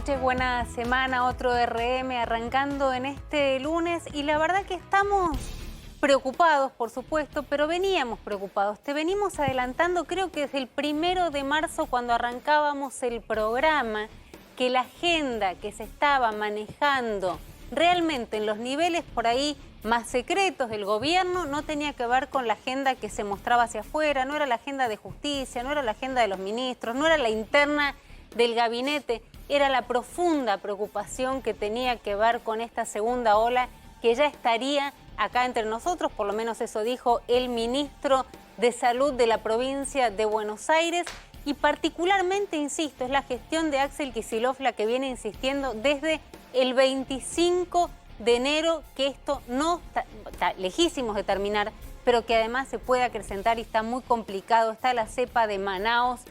noches, buena semana, otro RM arrancando en este lunes y la verdad que estamos preocupados, por supuesto, pero veníamos preocupados. Te venimos adelantando, creo que desde el 1 de marzo cuando arrancábamos el programa, que la agenda que se estaba manejando realmente en los niveles por ahí más secretos del gobierno no tenía que ver con la agenda que se mostraba hacia afuera, no era la agenda de justicia, no era la agenda de los ministros, no era la interna del gabinete, era la profunda preocupación que tenía que ver con esta segunda ola que ya estaría acá entre nosotros, por lo menos eso dijo el ministro de Salud de la provincia de Buenos Aires, y particularmente, insisto, es la gestión de Axel Kicillof la que viene insistiendo desde el 25 de enero que esto no está lejísimos de terminar, pero que además se puede acrecentar y está muy complicado. Está la cepa de Manaos.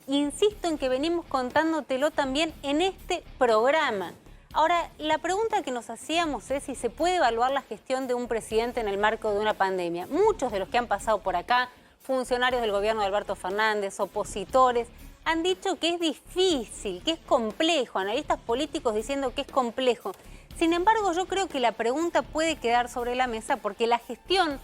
Insisto en que venimos contándotelo también en este programa. Ahora, la pregunta que nos hacíamos es si se puede evaluar la gestión de un presidente en el marco de una pandemia. Muchos de los que han pasado por acá, funcionarios del gobierno de Alberto Fernández, opositores, han dicho que es difícil, que es complejo, analistas políticos diciendo que es complejo. Sin embargo, yo creo que la pregunta puede quedar sobre la mesa porque la gestión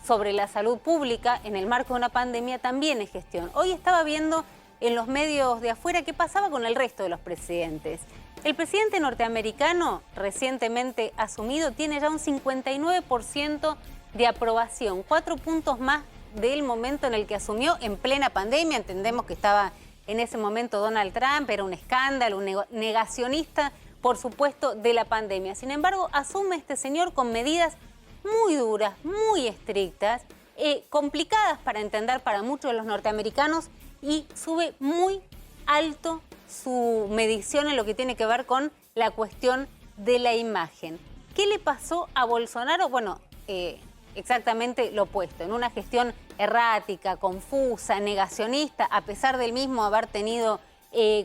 sobre la salud pública en el marco de una pandemia también es gestión. Hoy estaba viendo en los medios de afuera qué pasaba con el resto de los presidentes. El presidente norteamericano, recientemente asumido, tiene ya un 59% de aprobación, 4 puntos más del momento en el que asumió en plena pandemia. Entendemos que estaba en ese momento Donald Trump, era un escándalo, un negacionista, por supuesto, de la pandemia. Sin embargo, asume este señor con medidas muy duras, muy estrictas, complicadas para entender para muchos de los norteamericanos y sube muy alto su medición en lo que tiene que ver con la cuestión de la imagen. ¿Qué le pasó a Bolsonaro? Bueno, exactamente lo opuesto, en una gestión errática, confusa, negacionista, a pesar del mismo haber tenido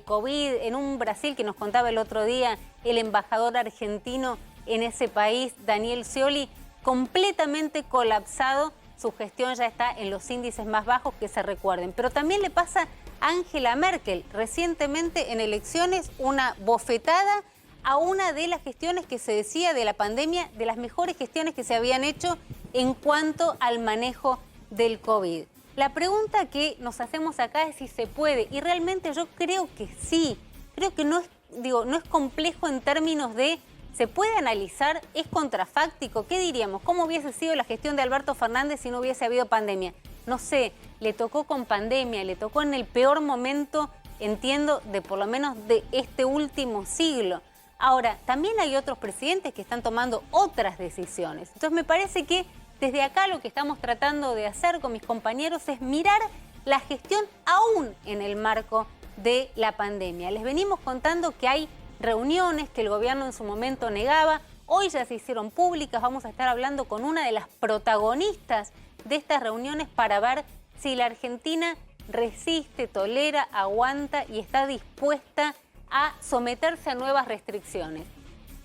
COVID, en un Brasil que nos contaba el otro día el embajador argentino en ese país, Daniel Scioli, completamente colapsado. Su gestión ya está en los índices más bajos que se recuerden. Pero también le pasa a Angela Merkel, recientemente en elecciones, una bofetada a una de las gestiones que se decía de la pandemia, de las mejores gestiones que se habían hecho en cuanto al manejo del COVID. La pregunta que nos hacemos acá es si se puede, y realmente yo creo que sí. Creo que no es complejo en términos de ¿se puede analizar? ¿Es contrafáctico? ¿Qué diríamos? ¿Cómo hubiese sido la gestión de Alberto Fernández si no hubiese habido pandemia? No sé, le tocó con pandemia, le tocó en el peor momento, entiendo, de por lo menos de este último siglo. Ahora, también hay otros presidentes que están tomando otras decisiones. Entonces me parece que desde acá lo que estamos tratando de hacer con mis compañeros es mirar la gestión aún en el marco de la pandemia. Les venimos contando que hay reuniones que el gobierno en su momento negaba, hoy ya se hicieron públicas, vamos a estar hablando con una de las protagonistas de estas reuniones para ver si la Argentina resiste, tolera, aguanta y está dispuesta a someterse a nuevas restricciones.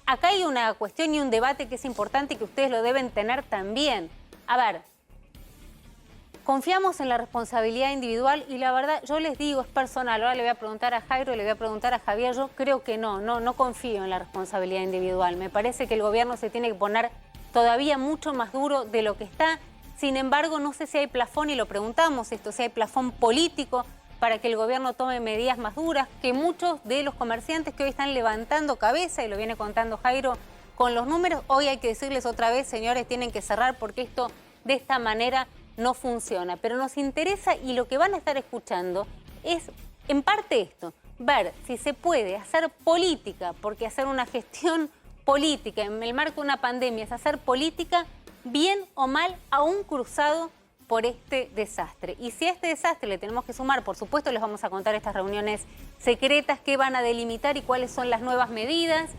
Acá hay una cuestión y un debate que es importante y que ustedes lo deben tener también. A ver, confiamos en la responsabilidad individual y la verdad, yo les digo, es personal. Ahora le voy a preguntar a Jairo, le voy a preguntar a Javier. Yo creo que no confío en la responsabilidad individual. Me parece que el gobierno se tiene que poner todavía mucho más duro de lo que está. Sin embargo, no sé si hay plafón, y lo preguntamos esto, si hay plafón político para que el gobierno tome medidas más duras, que muchos de los comerciantes que hoy están levantando cabeza, y lo viene contando Jairo con los números, hoy hay que decirles otra vez, señores, tienen que cerrar porque esto de esta manera no funciona. Pero nos interesa, y lo que van a estar escuchando es en parte esto, ver si se puede hacer política, porque hacer una gestión política en el marco de una pandemia es hacer política, bien o mal, aún cruzado por este desastre. Y si a este desastre le tenemos que sumar, por supuesto les vamos a contar estas reuniones secretas que van a delimitar y cuáles son las nuevas medidas,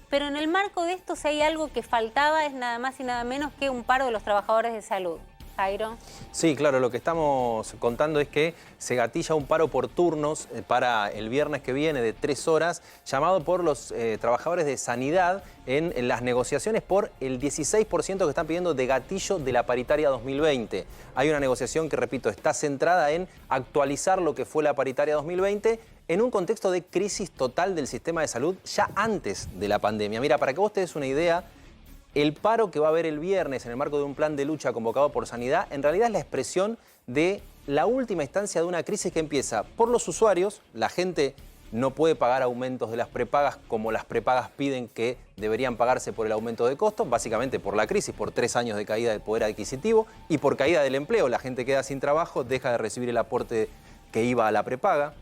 pero en el marco de esto, si hay algo que faltaba, es nada más y nada menos que un paro de los trabajadores de salud. Jairo. Sí, claro, lo que estamos contando es que se gatilla un paro por turnos para el viernes que viene de 3 horas, llamado por los trabajadores de sanidad en las negociaciones por el 16% que están pidiendo de gatillo de la paritaria 2020. Hay una negociación que, repito, está centrada en actualizar lo que fue la paritaria 2020 en un contexto de crisis total del sistema de salud ya antes de la pandemia. Mira, para que vos te des una idea, el paro que va a haber el viernes en el marco de un plan de lucha convocado por Sanidad, en realidad es la expresión de la última instancia de una crisis que empieza por los usuarios. La gente no puede pagar aumentos de las prepagas como las prepagas piden que deberían pagarse por el aumento de costos, básicamente por la crisis, por 3 años de caída del poder adquisitivo y por caída del empleo. La gente queda sin trabajo, deja de recibir el aporte que iba a la prepaga.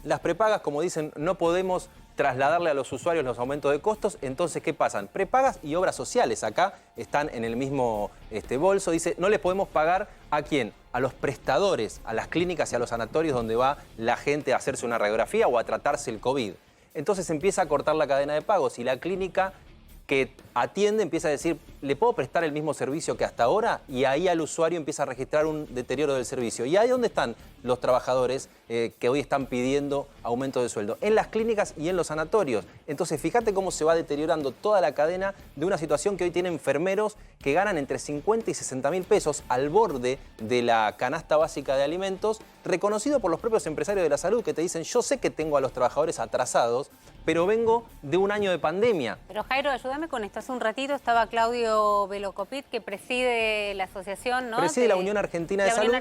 Las prepagas, como dicen, no podemos trasladarle a los usuarios los aumentos de costos, entonces, ¿qué pasan? Prepagas y obras sociales acá están en el mismo bolso. Dice, no le podemos pagar ¿a quién? A los prestadores, a las clínicas y a los sanatorios donde va la gente a hacerse una radiografía o a tratarse el COVID. Entonces empieza a cortar la cadena de pagos y la clínica que atiende empieza a decir, ¿le puedo prestar el mismo servicio que hasta ahora? Y ahí al usuario empieza a registrar un deterioro del servicio. ¿Y ahí dónde están los trabajadores que hoy están pidiendo aumento de sueldo? En las clínicas y en los sanatorios. Entonces, fíjate cómo se va deteriorando toda la cadena de una situación que hoy tiene enfermeros que ganan entre 50 y 60 mil pesos al borde de la canasta básica de alimentos, reconocido por los propios empresarios de la salud que te dicen, yo sé que tengo a los trabajadores atrasados, pero vengo de un año de pandemia. Pero Jairo, ayúdame con esto. Hace un ratito estaba Claudio Velocopit, que preside la asociación, ¿no? Preside la Unión Argentina de Salud,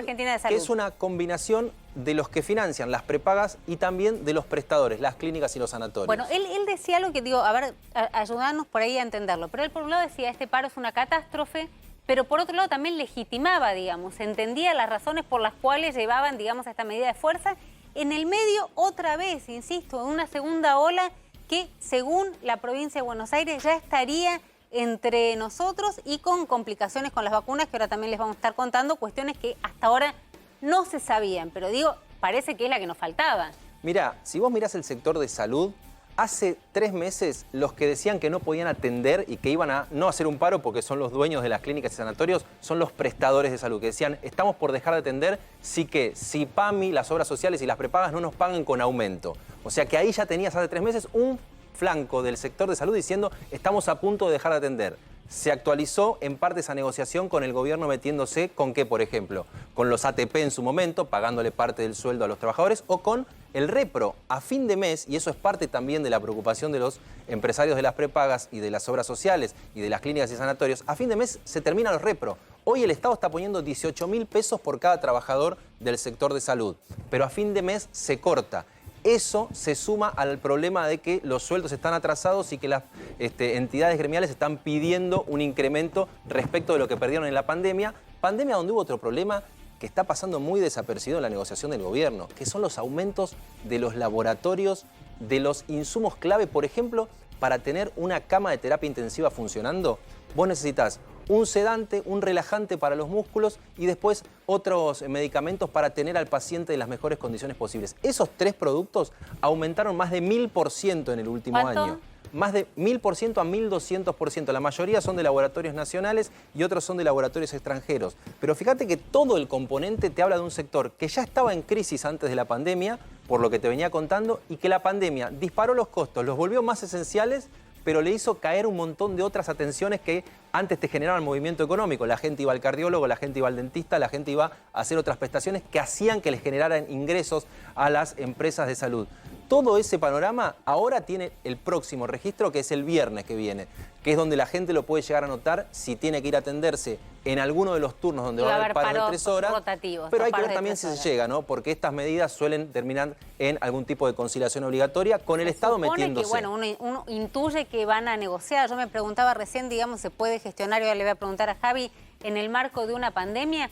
que es una combinación de los que financian las prepagas y también de los prestadores, las clínicas y los sanatorios. Bueno, él decía algo que digo, a ver, ayudarnos por ahí a entenderlo. Pero él por un lado decía, este paro es una catástrofe, pero por otro lado también legitimaba, digamos, entendía las razones por las cuales llevaban, digamos, esta medida de fuerza. En el medio, otra vez, insisto, en una segunda ola que, según la provincia de Buenos Aires, ya estaría entre nosotros y con complicaciones con las vacunas, que ahora también les vamos a estar contando, cuestiones que hasta ahora no se sabían, pero digo, parece que es la que nos faltaba. Mirá, si vos mirás el sector de salud, hace 3 meses los que decían que no podían atender y que iban a no hacer un paro porque son los dueños de las clínicas y sanatorios, son los prestadores de salud, que decían, estamos por dejar de atender si PAMI, las obras sociales y las prepagas no nos pagan con aumento. O sea que ahí ya tenías hace 3 meses un flanco del sector de salud diciendo, estamos a punto de dejar de atender. Se actualizó en parte esa negociación con el gobierno metiéndose con qué, por ejemplo, con los ATP en su momento, pagándole parte del sueldo a los trabajadores, o con el repro a fin de mes, y eso es parte también de la preocupación de los empresarios de las prepagas y de las obras sociales y de las clínicas y sanatorios, a fin de mes se terminan los repro. Hoy el Estado está poniendo 18 mil pesos por cada trabajador del sector de salud, pero a fin de mes se corta. Eso se suma al problema de que los sueldos están atrasados y que las entidades gremiales están pidiendo un incremento respecto de lo que perdieron en la pandemia. Pandemia donde hubo otro problema que está pasando muy desapercibido en la negociación del gobierno, que son los aumentos de los laboratorios, de los insumos clave. Por ejemplo, para tener una cama de terapia intensiva funcionando, vos necesitas un sedante, un relajante para los músculos y después otros medicamentos para tener al paciente en las mejores condiciones posibles. Esos 3 productos aumentaron más de 1000% en el último año. Más de 1000% a 1200%. La mayoría son de laboratorios nacionales y otros son de laboratorios extranjeros. Pero fíjate que todo el componente te habla de un sector que ya estaba en crisis antes de la pandemia, por lo que te venía contando, y que la pandemia disparó los costos, los volvió más esenciales, pero le hizo caer un montón de otras atenciones que antes te generaban movimiento económico. La gente iba al cardiólogo, la gente iba al dentista, la gente iba a hacer otras prestaciones que hacían que les generaran ingresos a las empresas de salud. Todo ese panorama ahora tiene el próximo registro, que es el viernes que viene, que es donde la gente lo puede llegar a notar si tiene que ir a atenderse en alguno de los turnos donde va a haber paro de 3 horas. Pero hay que ver también si se llega, ¿no? Porque estas medidas suelen terminar en algún tipo de conciliación obligatoria con el Estado metiéndose. Que, bueno, uno intuye que van a negociar. Yo me preguntaba recién, digamos, ¿se puede gestionar? Y ahora le voy a preguntar a Javi, en el marco de una pandemia.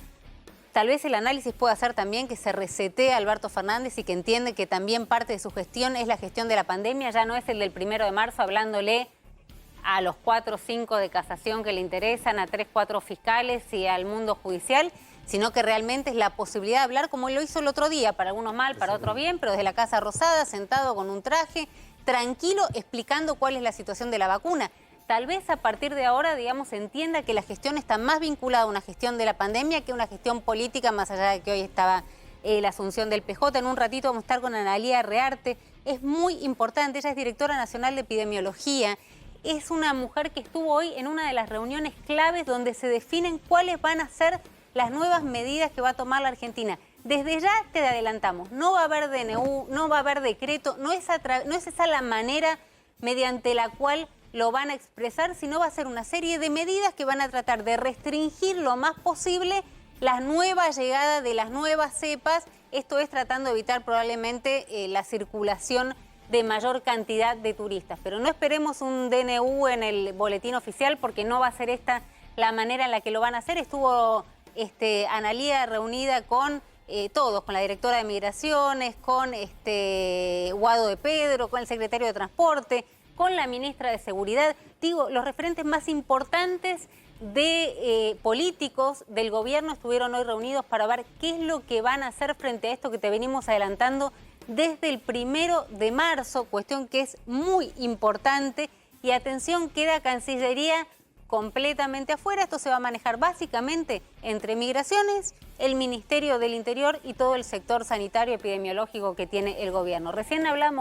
Tal vez el análisis pueda ser también que se resetee a Alberto Fernández y que entiende que también parte de su gestión es la gestión de la pandemia, ya no es el del 1 de marzo hablándole a los 4 o 5 de casación que le interesan, a 3 o 4 fiscales y al mundo judicial, sino que realmente es la posibilidad de hablar como él lo hizo el otro día, para algunos mal, para otros bien, pero desde la Casa Rosada, sentado con un traje, tranquilo, explicando cuál es la situación de la vacuna. Tal vez a partir de ahora, digamos, entienda que la gestión está más vinculada a una gestión de la pandemia que a una gestión política, más allá de que hoy estaba la asunción del PJ. En un ratito vamos a estar con Analía Rearte. Es muy importante, ella es directora nacional de epidemiología. Es una mujer que estuvo hoy en una de las reuniones claves donde se definen cuáles van a ser las nuevas medidas que va a tomar la Argentina. Desde ya te adelantamos, no va a haber DNU, no va a haber decreto, no es esa la manera mediante la cual lo van a expresar, sino va a ser una serie de medidas que van a tratar de restringir lo más posible la nueva llegada de las nuevas cepas. Esto es tratando de evitar probablemente la circulación de mayor cantidad de turistas. Pero no esperemos un DNU en el boletín oficial porque no va a ser esta la manera en la que lo van a hacer. Estuvo Analía reunida con todos, con la directora de Migraciones, con Guado de Pedro, con el secretario de Transporte, con la ministra de Seguridad. Digo, los referentes más importantes de políticos del gobierno estuvieron hoy reunidos para ver qué es lo que van a hacer frente a esto que te venimos adelantando desde el 1 de marzo, cuestión que es muy importante. Y atención, queda Cancillería completamente afuera. Esto se va a manejar básicamente entre Migraciones, el Ministerio del Interior y todo el sector sanitario epidemiológico que tiene el gobierno. Recién hablamos